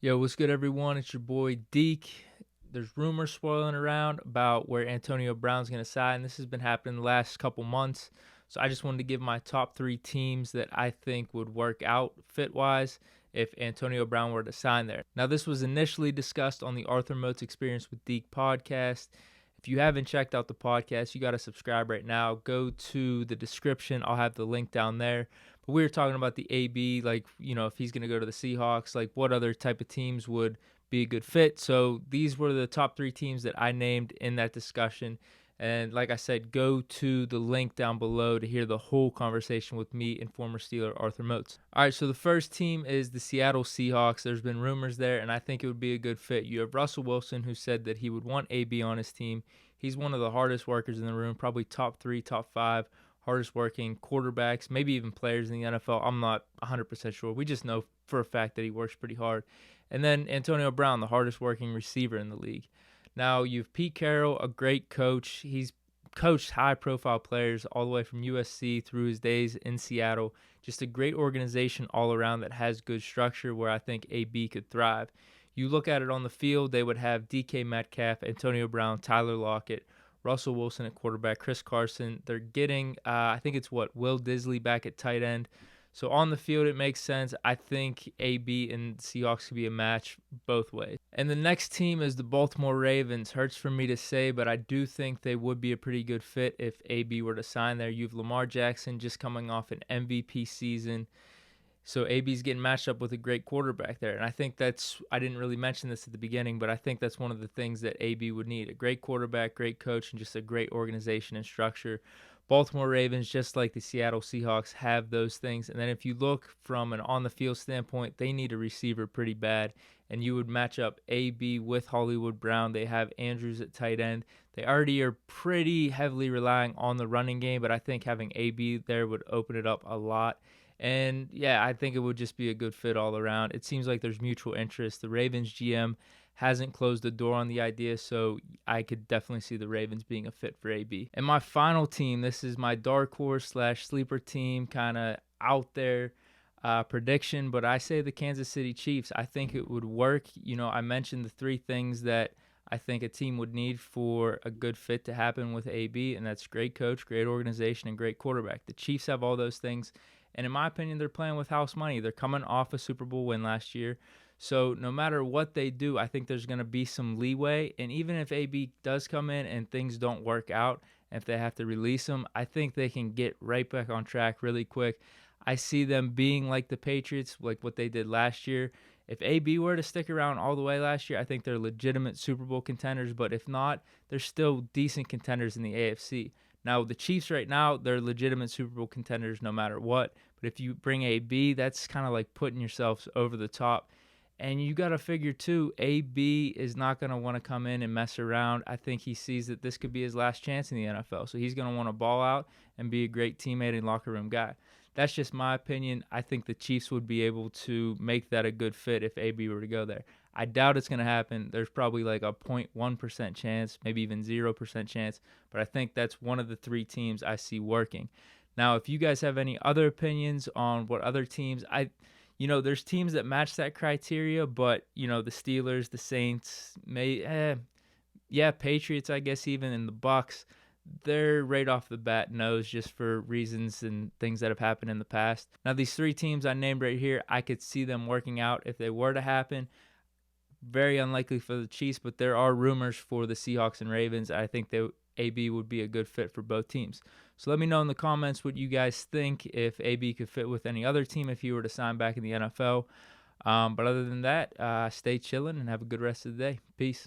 Yo, what's good, everyone? It's your boy Deke. There's rumors swirling around about where Antonio Brown's going to sign. This has been happening the last couple months. So I just wanted to give my top three teams that I think would work out fit wise if Antonio Brown were to sign there. Now, this was initially discussed on the Arthur Moats Experience with Deke podcast. If you haven't checked out the podcast, you got to subscribe right now. Go to the description. I'll have the link down there. But we were talking about the AB, like, if he's going to go to the Seahawks, like what other type of teams would be a good fit. So these were the top three teams that I named in that discussion. And like I said, go to the link down below to hear the whole conversation with me and former Steeler Arthur Moats. All right, so the first team is the Seattle Seahawks. There's been rumors there, and I think it would be a good fit. You have Russell Wilson, who said that he would want AB on his team. He's one of the hardest workers in the room, probably top 3, top 5 hardest working quarterbacks, maybe even players in the NFL. I'm not 100% sure. We just know for a fact that he works pretty hard. And then Antonio Brown, the hardest working receiver in the league. Now, you've Pete Carroll, a great coach. He's coached high-profile players all the way from USC through his days in Seattle. Just a great organization all around that has good structure where I think AB could thrive. You look at it on the field, they would have DK Metcalf, Antonio Brown, Tyler Lockett, Russell Wilson at quarterback, Chris Carson. They're getting, I think it's Will Disley back at tight end. So on the field, it makes sense. I think AB and Seahawks could be a match both ways. And the next team is the Baltimore Ravens. Hurts for me to say, but I do think they would be a pretty good fit if AB were to sign there. You have Lamar Jackson just coming off an MVP season. So AB's getting matched up with a great quarterback there. And I think I didn't really mention this at the beginning, but I think that's one of the things that AB would need. A great quarterback, great coach, and just a great organization and structure. Baltimore Ravens, just like the Seattle Seahawks, have those things. And then if you look from an on-the-field standpoint, they need a receiver pretty bad. And you would match up AB with Hollywood Brown. They have Andrews at tight end. They already are pretty heavily relying on the running game, but I think having AB there would open it up a lot. And yeah, I think it would just be a good fit all around. It seems like there's mutual interest. The Ravens GM hasn't closed the door on the idea, so I could definitely see the Ravens being a fit for AB. And my final team, this is my dark horse / sleeper team, kind of out there prediction, but I say the Kansas City Chiefs. I think it would work. I mentioned the three things that I think a team would need for a good fit to happen with AB, and that's great coach, great organization, and great quarterback. The Chiefs have all those things, and in my opinion, they're playing with house money. They're coming off a Super Bowl win last year. So no matter what they do, I think there's going to be some leeway. And even if AB does come in and things don't work out, and if they have to release him, I think they can get right back on track really quick. I see them being like the Patriots, like what they did last year. If AB were to stick around all the way last year, I think they're legitimate Super Bowl contenders. But if not, they're still decent contenders in the AFC. Now, the Chiefs right now, they're legitimate Super Bowl contenders no matter what. But if you bring AB, that's kind of like putting yourselves over the top. And you got to figure, too, AB is not going to want to come in and mess around. I think he sees that this could be his last chance in the NFL. So he's going to want to ball out and be a great teammate and locker room guy. That's just my opinion. I think the Chiefs would be able to make that a good fit if AB were to go there. I doubt it's going to happen. There's probably like a 0.1% chance, maybe even 0% chance. But I think that's one of the three teams I see working. Now, if you guys have any other opinions on what other teams, there's teams that match that criteria, but, the Steelers, the Saints, Patriots, I guess, even, and the Bucks, they're right off the bat no's just for reasons and things that have happened in the past. Now, these three teams I named right here, I could see them working out if they were to happen. Very unlikely for the Chiefs, but there are rumors for the Seahawks and Ravens. I think that AB would be a good fit for both teams. So let me know in the comments what you guys think, if AB could fit with any other team if he were to sign back in the NFL. But other than that, stay chilling and have a good rest of the day. Peace.